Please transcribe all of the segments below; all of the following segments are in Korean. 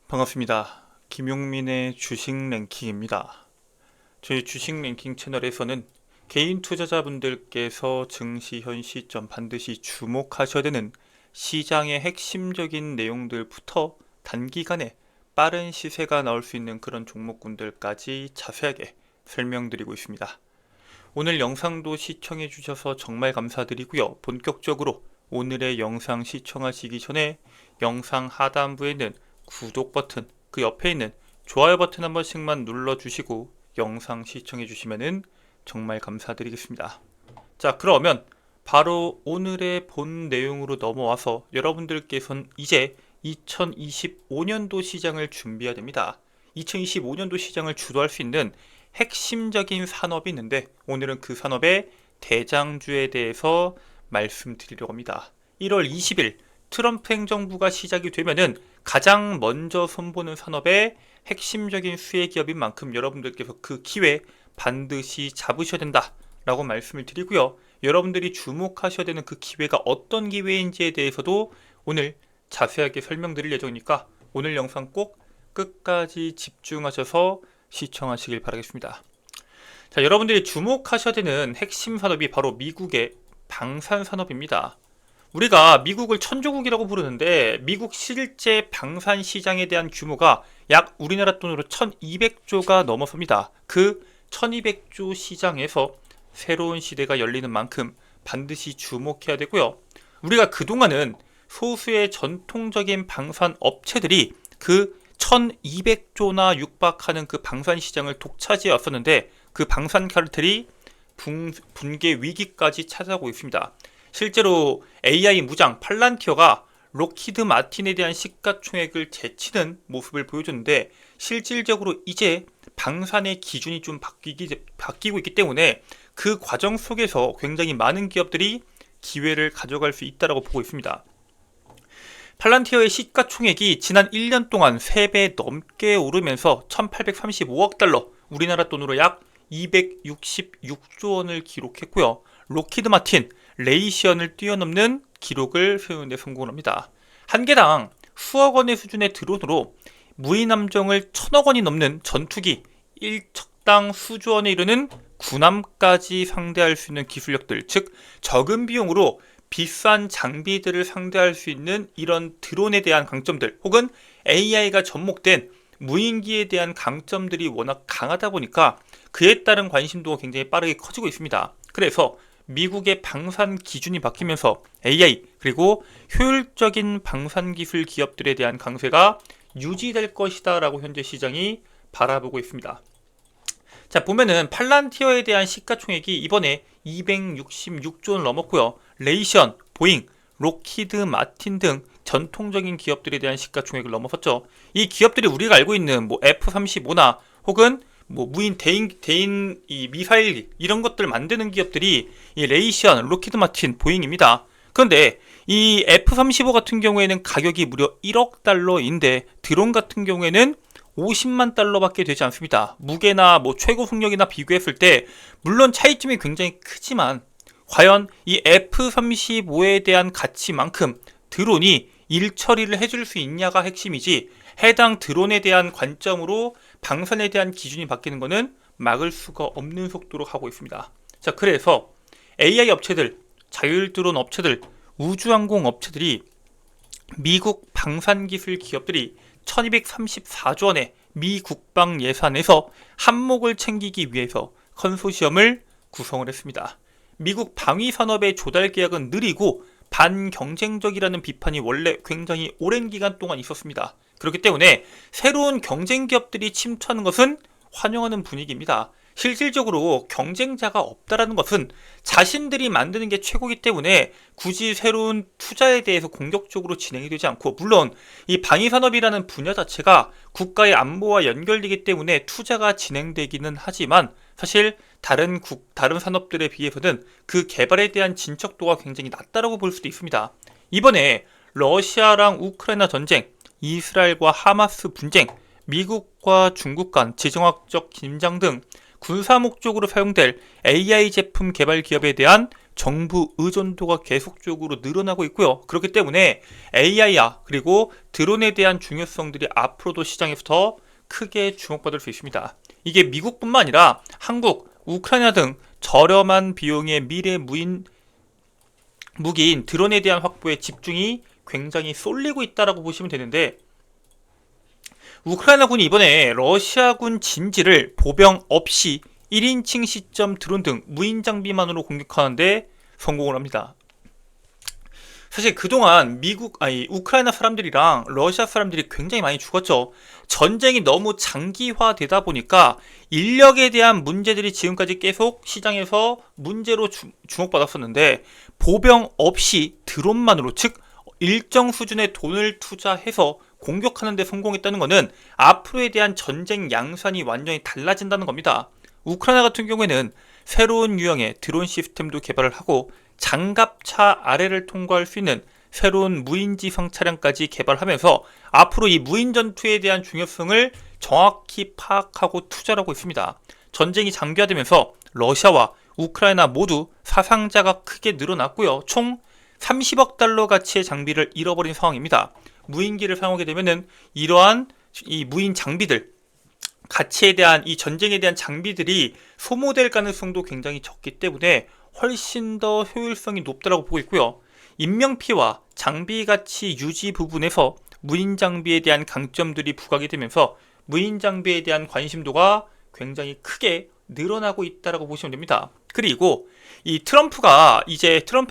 반갑습니다. 김용민의 주식 랭킹입니다. 저희 주식 랭킹 채널에서는 개인 투자자분들께서 증시 현 시점 반드시 주목하셔야 되는 시장의 핵심적인 내용들부터 단기간에 빠른 시세가 나올 수 있는 그런 종목군들까지 자세하게 설명드리고 있습니다. 오늘 영상도 시청해 주셔서 정말 감사드리고요. 본격적으로 오늘의 영상 시청하시기 전에 영상 하단부에 있는 구독 버튼, 그 옆에 있는 좋아요 버튼 한 번씩만 눌러주시고 영상 시청해 주시면 정말 감사드리겠습니다. 자, 그러면 바로 오늘의 본 내용으로 넘어와서 여러분들께서는 이제 2025년도 시장을 준비해야 됩니다. 2025년도 시장을 주도할 수 있는 핵심적인 산업이 있는데 오늘은 그 산업의 대장주에 대해서 말씀드리려고 합니다. 1월 20일 트럼프 행정부가 시작이 되면은 가장 먼저 손보는 산업의 핵심적인 수혜 기업인 만큼 여러분들께서 그 기회 반드시 잡으셔야 된다라고 말씀을 드리고요. 여러분들이 주목하셔야 되는 그 기회가 어떤 기회인지에 대해서도 오늘 자세하게 설명드릴 예정이니까 오늘 영상 꼭 끝까지 집중하셔서 시청하시길 바라겠습니다. 자, 여러분들이 주목하셔야 되는 핵심 산업이 바로 미국의 방산 산업입니다. 우리가 미국을 천조국이라고 부르는데 미국 실제 방산 시장에 대한 규모가 약 우리나라 돈으로 1200조가 넘어섭니다. 그 1200조 시장에서 새로운 시대가 열리는 만큼 반드시 주목해야 되고요. 우리가 그동안은 소수의 전통적인 방산 업체들이 그 1200조나 육박하는 그 방산 시장을 독차지해 왔었는데 그 방산 카르텔이 붕괴 위기까지 찾아오고 있습니다. 실제로 AI 무장 팔란티어가 록히드 마틴에 대한 시가총액을 제치는 모습을 보여줬는데 실질적으로 이제 방산의 기준이 좀 바뀌고 있기 때문에 그 과정 속에서 굉장히 많은 기업들이 기회를 가져갈 수 있다고 보고 있습니다. 팔란티어의 시가총액이 지난 1년 동안 3배 넘게 오르면서 1835억 달러, 우리나라 돈으로 약 266조 원을 기록했고요. 록히드 마틴, 레이시언을 뛰어넘는 기록을 세우는 데 성공을 합니다. 한 개당 수억 원의 수준의 드론으로 무인 함정을 1000억 원이 넘는 전투기 1척당 수조 원에 이르는 군함까지 상대할 수 있는 기술력들, 즉 적은 비용으로 비싼 장비들을 상대할 수 있는 이런 드론에 대한 강점들 혹은 AI가 접목된 무인기에 대한 강점들이 워낙 강하다 보니까 그에 따른 관심도가 굉장히 빠르게 커지고 있습니다. 그래서 미국의 방산 기준이 바뀌면서 AI 그리고 효율적인 방산 기술 기업들에 대한 강세가 유지될 것이다 라고 현재 시장이 바라보고 있습니다. 자, 보면은 팔란티어에 대한 시가총액이 이번에 266조 원을 넘었고요. 레이션, 보잉, 록히드 마틴 등 전통적인 기업들에 대한 시가총액을 넘어섰죠. 이 기업들이 우리가 알고 있는 뭐 F-35나 혹은 뭐 무인 대인 이 미사일 이런 것들 만드는 기업들이 이 레이션, 록히드 마틴, 보잉입니다. 그런데 이 F-35 같은 경우에는 가격이 무려 1억 달러인데 드론 같은 경우에는 50만 달러밖에 되지 않습니다. 무게나 뭐 최고 속력이나 비교했을 때 물론 차이점이 굉장히 크지만 과연 이 F-35에 대한 가치만큼 드론이 일 처리를 해줄 수 있냐가 핵심이지 해당 드론에 대한 관점으로 방산에 대한 기준이 바뀌는 것은 막을 수가 없는 속도로 가고 있습니다. 자, 그래서 AI 업체들, 자율드론 업체들, 우주항공 업체들이 미국 방산기술 기업들이 1234조 원의 미 국방 예산에서 한몫을 챙기기 위해서 컨소시엄을 구성을 했습니다. 미국 방위산업의 조달 계약은 느리고 반경쟁적이라는 비판이 원래 굉장히 오랜 기간 동안 있었습니다. 그렇기 때문에 새로운 경쟁 기업들이 침투하는 것은 환영하는 분위기입니다. 실질적으로 경쟁자가 없다라는 것은 자신들이 만드는 게 최고이기 때문에 굳이 새로운 투자에 대해서 공격적으로 진행이 되지 않고, 물론 이 방위산업이라는 분야 자체가 국가의 안보와 연결되기 때문에 투자가 진행되기는 하지만 사실 다른 산업들에 비해서는 그 개발에 대한 진척도가 굉장히 낮다라고 볼 수도 있습니다. 이번에 러시아랑 우크라이나 전쟁, 이스라엘과 하마스 분쟁, 미국과 중국 간 지정학적 긴장 등 군사 목적으로 사용될 AI 제품 개발 기업에 대한 정부 의존도가 계속적으로 늘어나고 있고요. 그렇기 때문에 AI와 그리고 드론에 대한 중요성들이 앞으로도 시장에서 더 크게 주목받을 수 있습니다. 이게 미국뿐만 아니라 한국, 우크라이나 등 저렴한 비용의 미래 무기인 드론에 대한 확보에 집중이 굉장히 쏠리고 있다라고 보시면 되는데, 우크라이나군이 이번에 러시아군 진지를 보병 없이 1인칭 시점 드론 등 무인 장비만으로 공격하는데 성공을 합니다. 사실 그동안 우크라이나 사람들이랑 러시아 사람들이 굉장히 많이 죽었죠. 전쟁이 너무 장기화되다 보니까 인력에 대한 문제들이 지금까지 계속 시장에서 문제로 주목받았었는데, 보병 없이 드론만으로, 즉 일정 수준의 돈을 투자해서 공격하는 데 성공했다는 것은 앞으로에 대한 전쟁 양산이 완전히 달라진다는 겁니다. 우크라이나 같은 경우에는 새로운 유형의 드론 시스템도 개발을 하고 장갑차 아래를 통과할 수 있는 새로운 무인지상 차량까지 개발하면서 앞으로 이 무인 전투에 대한 중요성을 정확히 파악하고 투자를 하고 있습니다. 전쟁이 장기화되면서 러시아와 우크라이나 모두 사상자가 크게 늘어났고요. 총 30억 달러 가치의 장비를 잃어버린 상황입니다. 무인기를 사용하게 되면은 이러한 이 무인 장비들, 가치에 대한 이 전쟁에 대한 장비들이 소모될 가능성도 굉장히 적기 때문에 훨씬 더 효율성이 높다고 보고 있고요. 인명피해와 장비 가치 유지 부분에서 무인 장비에 대한 강점들이 부각이 되면서 무인 장비에 대한 관심도가 굉장히 크게 늘어나고 있다고 보시면 됩니다. 그리고 이 트럼프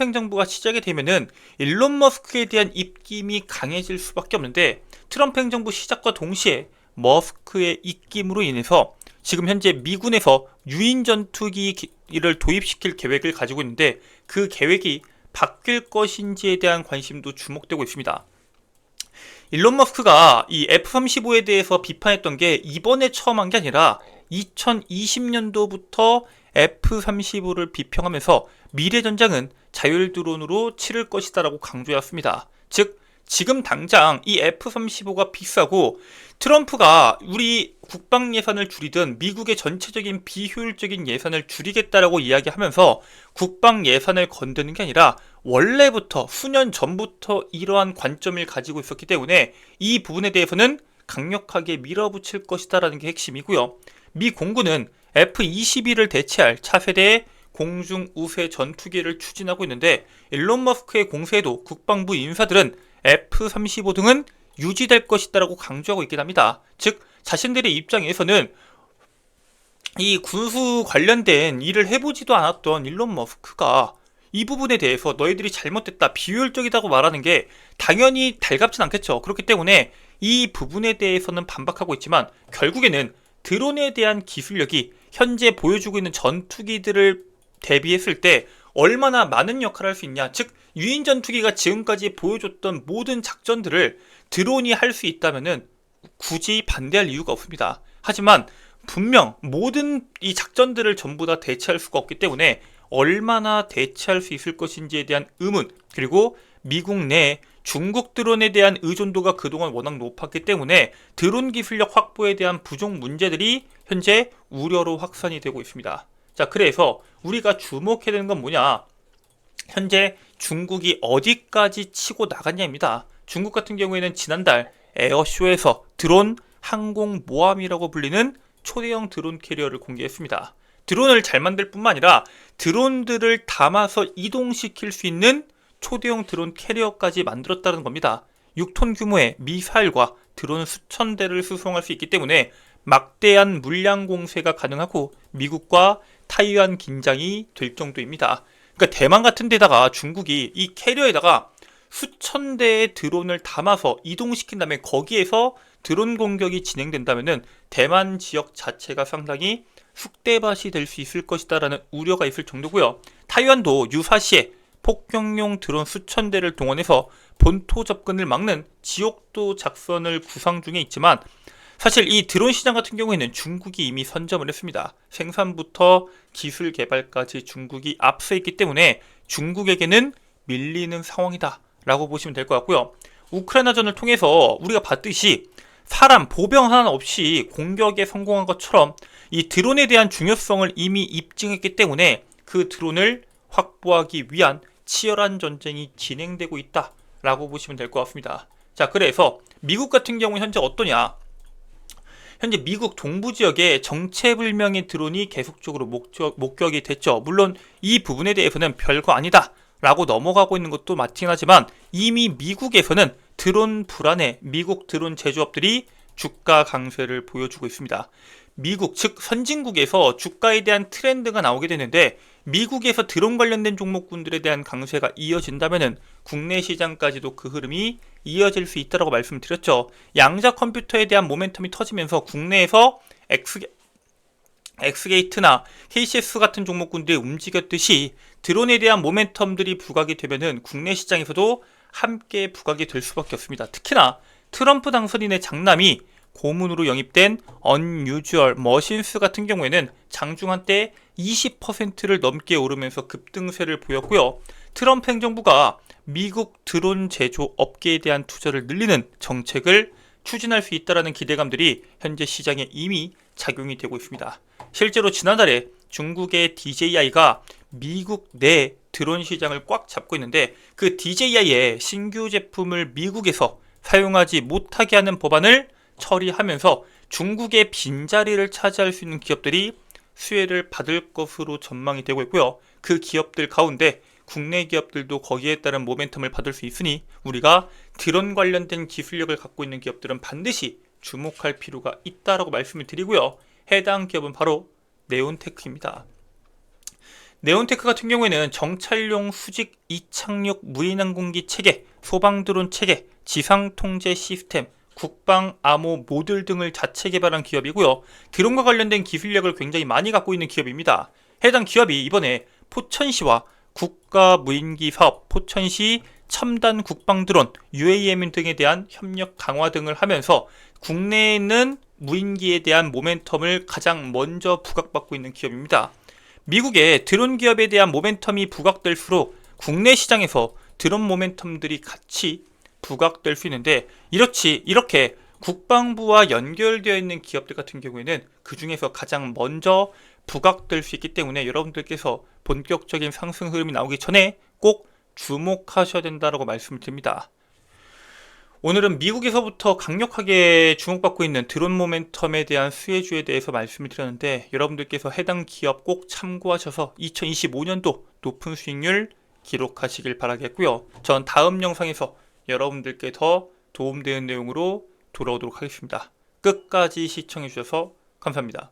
행정부가 시작이 되면은 일론 머스크에 대한 입김이 강해질 수밖에 없는데, 트럼프 행정부 시작과 동시에 머스크의 입김으로 인해서 지금 현재 미군에서 유인 전투기를 도입시킬 계획을 가지고 있는데, 그 계획이 바뀔 것인지에 대한 관심도 주목되고 있습니다. 일론 머스크가 이 F-35에 대해서 비판했던 게 이번에 처음 한 게 아니라 2020년도부터 F-35를 비평하면서 미래 전장은 자율 드론으로 치를 것이다라고 강조했습니다. 즉 지금 당장 이 F-35가 비싸고 트럼프가 우리 국방 예산을 줄이든 미국의 전체적인 비효율적인 예산을 줄이겠다라고 이야기하면서 국방 예산을 건드는 게 아니라 원래부터 수년 전부터 이러한 관점을 가지고 있었기 때문에 이 부분에 대해서는 강력하게 밀어붙일 것이다라는 게 핵심이고요. 미 공군은 F-22를 대체할 차세대의 공중 우세 전투기를 추진하고 있는데, 일론 머스크의 공세에도 국방부 인사들은 F-35 등은 유지될 것이다라고 강조하고 있긴 합니다. 즉 자신들의 입장에서는 이 군수 관련된 일을 해보지도 않았던 일론 머스크가 이 부분에 대해서 너희들이 잘못됐다, 비효율적이다고 말하는 게 당연히 달갑진 않겠죠. 그렇기 때문에 이 부분에 대해서는 반박하고 있지만, 결국에는 드론에 대한 기술력이 현재 보여주고 있는 전투기들을 대비했을 때 얼마나 많은 역할을 할 수 있냐, 즉 유인 전투기가 지금까지 보여줬던 모든 작전들을 드론이 할 수 있다면은 굳이 반대할 이유가 없습니다. 하지만 분명 모든 이 작전들을 전부 다 대체할 수가 없기 때문에 얼마나 대체할 수 있을 것인지에 대한 의문, 그리고 미국 내 중국 드론에 대한 의존도가 그동안 워낙 높았기 때문에 드론 기술력 확보에 대한 부족 문제들이 현재 우려로 확산이 되고 있습니다. 자, 그래서 우리가 주목해야 되는 건 뭐냐? 현재 중국이 어디까지 치고 나갔냐입니다. 중국 같은 경우에는 지난달 에어쇼에서 드론 항공모함이라고 불리는 초대형 드론 캐리어를 공개했습니다. 드론을 잘 만들 뿐만 아니라 드론들을 담아서 이동시킬 수 있는 초대형 드론 캐리어까지 만들었다는 겁니다. 6톤 규모의 미사일과 드론 수천 대를 수송할 수 있기 때문에 막대한 물량 공세가 가능하고 미국과 타이완 긴장이 될 정도입니다. 그러니까 대만 같은 데다가 중국이 이 캐리어에다가 수천 대의 드론을 담아서 이동시킨 다음에 거기에서 드론 공격이 진행된다면은 대만 지역 자체가 상당히 쑥대밭이 될 수 있을 것이다라는 우려가 있을 정도고요. 타이완도 유사시에 폭격용 드론 수천 대를 동원해서 본토 접근을 막는 지옥도 작전을 구상 중에 있지만, 사실 이 드론 시장 같은 경우에는 중국이 이미 선점을 했습니다. 생산부터 기술 개발까지 중국이 앞서 있기 때문에 중국에게는 밀리는 상황이다 라고 보시면 될 것 같고요. 우크라이나전을 통해서 우리가 봤듯이 사람, 보병 하나 없이 공격에 성공한 것처럼 이 드론에 대한 중요성을 이미 입증했기 때문에 그 드론을 확보하기 위한 치열한 전쟁이 진행되고 있다라고 보시면 될 것 같습니다. 자, 그래서 미국 같은 경우는 현재 어떠냐? 현재 미국 동부 지역에 정체불명의 드론이 계속적으로 목격이 됐죠. 물론 이 부분에 대해서는 별거 아니다 라고 넘어가고 있는 것도 맞긴 하지만 이미 미국에서는 드론 불안에 미국 드론 제조업들이 주가 강세를 보여주고 있습니다. 미국 즉 선진국에서 주가에 대한 트렌드가 나오게 되는데 미국에서 드론 관련된 종목군들에 대한 강세가 이어진다면은 국내 시장까지도 그 흐름이 이어질 수 있다고 말씀드렸죠. 양자 컴퓨터에 대한 모멘텀이 터지면서 국내에서 엑스게이트나 KCS 같은 종목군들이 움직였듯이 드론에 대한 모멘텀들이 부각이 되면은 국내 시장에서도 함께 부각이 될 수밖에 없습니다. 특히나 트럼프 당선인의 장남이 고문으로 영입된 Unusual Machines 같은 경우에는 장중 한때 20%를 넘게 오르면서 급등세를 보였고요. 트럼프 행정부가 미국 드론 제조 업계에 대한 투자를 늘리는 정책을 추진할 수 있다는 기대감들이 현재 시장에 이미 작용이 되고 있습니다. 실제로 지난달에 중국의 DJI가 미국 내 드론 시장을 꽉 잡고 있는데 그 DJI의 신규 제품을 미국에서 사용하지 못하게 하는 법안을 처리하면서 중국의 빈자리를 차지할 수 있는 기업들이 수혜를 받을 것으로 전망이 되고 있고요. 그 기업들 가운데 국내 기업들도 거기에 따른 모멘텀을 받을 수 있으니 우리가 드론 관련된 기술력을 갖고 있는 기업들은 반드시 주목할 필요가 있다라고 말씀을 드리고요. 해당 기업은 바로 네온테크입니다. 네온테크 같은 경우에는 정찰용 수직 이착륙 무인항공기 체계, 소방드론 체계, 지상통제 시스템, 국방 암호 모듈 등을 자체 개발한 기업이고요. 드론과 관련된 기술력을 굉장히 많이 갖고 있는 기업입니다. 해당 기업이 이번에 포천시와 국가 무인기 사업, 포천시 첨단 국방 드론, UAM 등에 대한 협력 강화 등을 하면서 국내에 있는 무인기에 대한 모멘텀을 가장 먼저 부각받고 있는 기업입니다. 미국의 드론 기업에 대한 모멘텀이 부각될수록 국내 시장에서 드론 모멘텀들이 같이 부각될 수 있는데 이렇게 국방부와 연결되어 있는 기업들 같은 경우에는 그 중에서 가장 먼저 부각될 수 있기 때문에 여러분들께서 본격적인 상승 흐름이 나오기 전에 꼭 주목하셔야 된다고 말씀을 드립니다. 오늘은 미국에서부터 강력하게 주목받고 있는 드론 모멘텀에 대한 수혜주에 대해서 말씀을 드렸는데 여러분들께서 해당 기업 꼭 참고하셔서 2025년도 높은 수익률 기록하시길 바라겠고요. 전 다음 영상에서 여러분들께 더 도움되는 내용으로 돌아오도록 하겠습니다. 끝까지 시청해주셔서 감사합니다.